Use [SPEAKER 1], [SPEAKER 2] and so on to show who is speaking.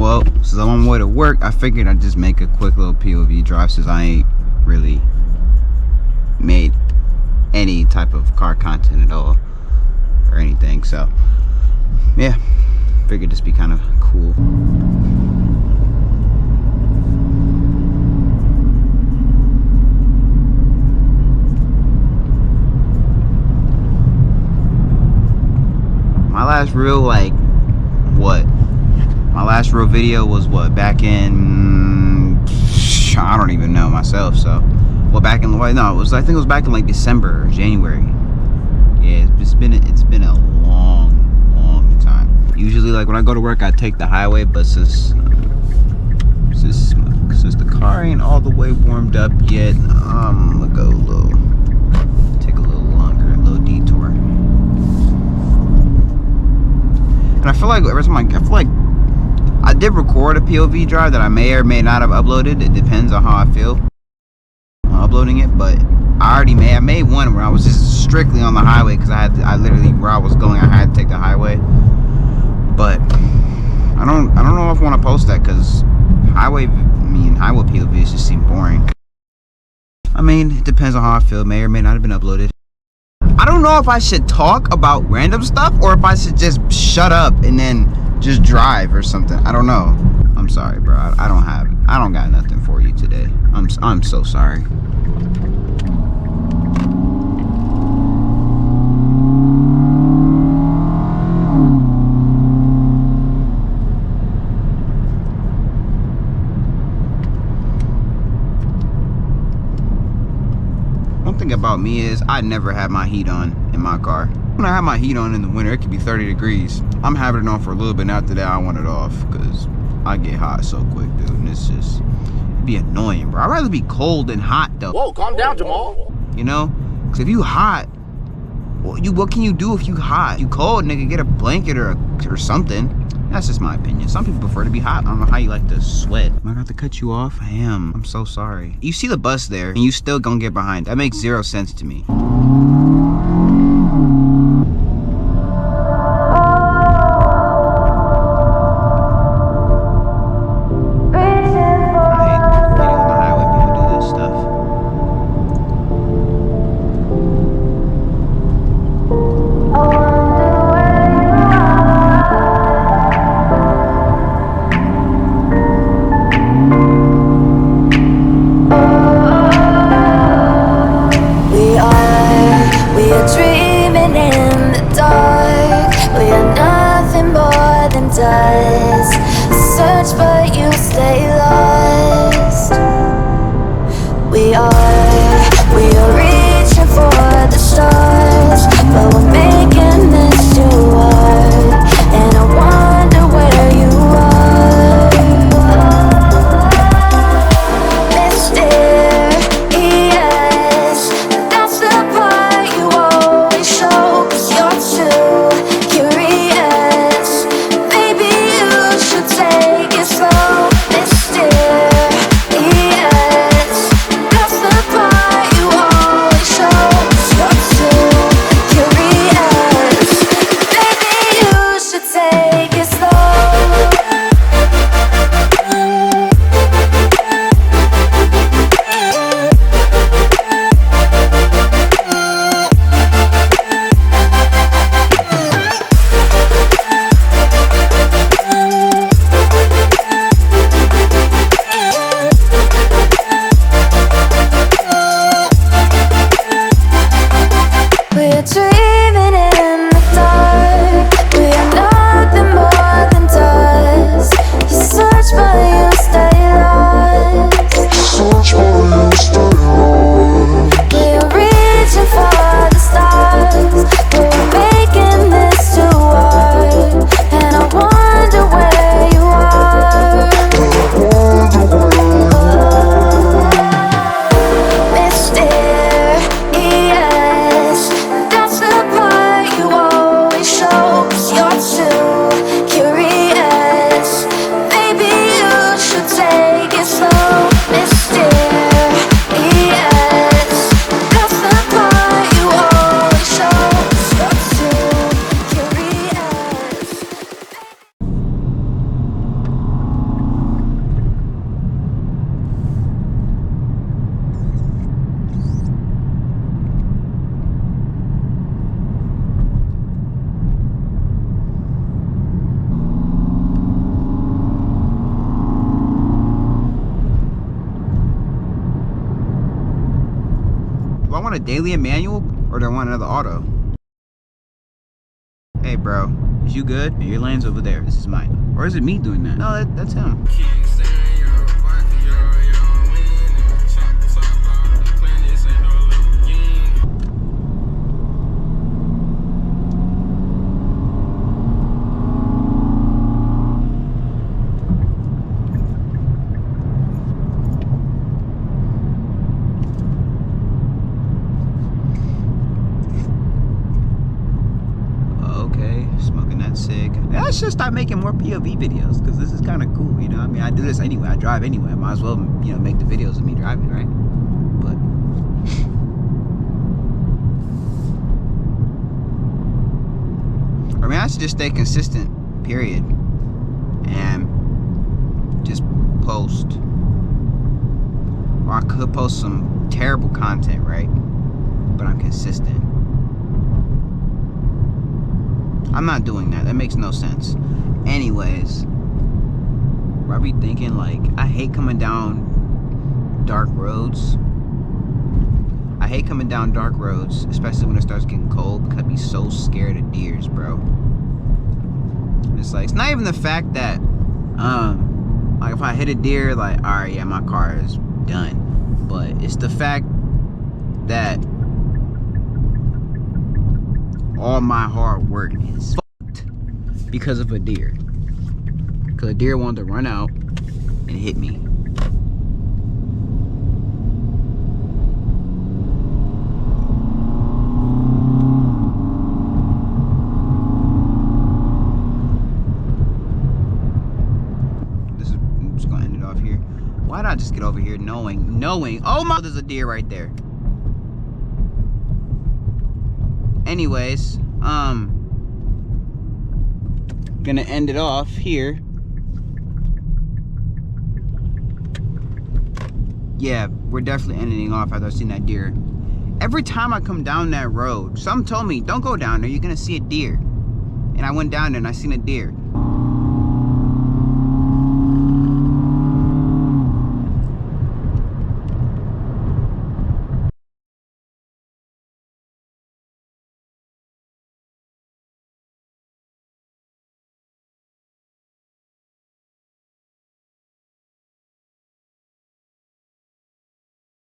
[SPEAKER 1] well, since I'm on my way to work, I figured I'd just make a quick little POV drive since I ain't really made any type of car content at all or anything. So yeah, figured this be kind of cool. My last real my last real video was back in, I don't even know myself. So back in I think it was back in like December or January. Yeah, it's been a long time. Usually like when I go to work I take the highway, but since the car ain't all the way warmed up yet, I'm gonna go take a little longer, a little detour. And I feel like every time I did record a POV drive that I may or may not have uploaded. It depends on how I feel uploading it, but I made one where I was just strictly on the highway because I literally, where I was going, I had to take the highway. But I don't know if I want to post that because highway POVs just seem boring. I mean, it depends on how I feel. May or may not have been uploaded. I don't know if I should talk about random stuff or if I should just shut up and then just drive or something. I don't know. I'm sorry, bro. I don't got nothing for you today. I'm so sorry. One thing about me is I never have my heat on in my car. When I have my heat on in the winter, it could be 30 degrees. I'm having it on for a little bit, and after that I want it off because I get hot so quick, dude. And it's just, it'd be annoying, bro. I'd rather be cold than hot, though.
[SPEAKER 2] Whoa, calm down, Jamal.
[SPEAKER 1] You know? Because if you hot, what can you do if you hot? If you cold, nigga, get a blanket or something. That's just my opinion. Some people prefer to be hot. I don't know how you like to sweat. Am I gonna have to cut you off? I am. I'm so sorry. You see the bus there, and you still gonna get behind. That makes zero sense to me.
[SPEAKER 3] We are
[SPEAKER 1] want a daily and manual, or do I want another auto? Hey, bro, is you good? Your lane's over there. This is mine. Or is it me doing that? No, that's him. I should start making more POV videos, because this is kind of cool, you know. I mean, I do this anyway. I drive anyway. I might as well, you know, make the videos of me driving, right? But I mean, I should just stay consistent, period, and just post. Or I could post some terrible content, right? But I'm consistent. I'm not doing that. That makes no sense. Anyways, I be thinking, like, I hate coming down dark roads. I hate coming down dark roads, especially when it starts getting cold, because I'd be so scared of deers, bro. It's like, it's not even the fact that, like, if I hit a deer, like, all right, yeah, my car is done. But it's the fact that all my hard work is fucked because of a deer. Because a deer wanted to run out and hit me. I'm just gonna end it off here. Why did I just get over here knowing, oh my, there's a deer right there. Anyways, gonna end it off here. Yeah, we're definitely ending off after I've seen that deer. Every time I come down that road, some told me, don't go down there, you're gonna see a deer. And I went down there and I seen a deer.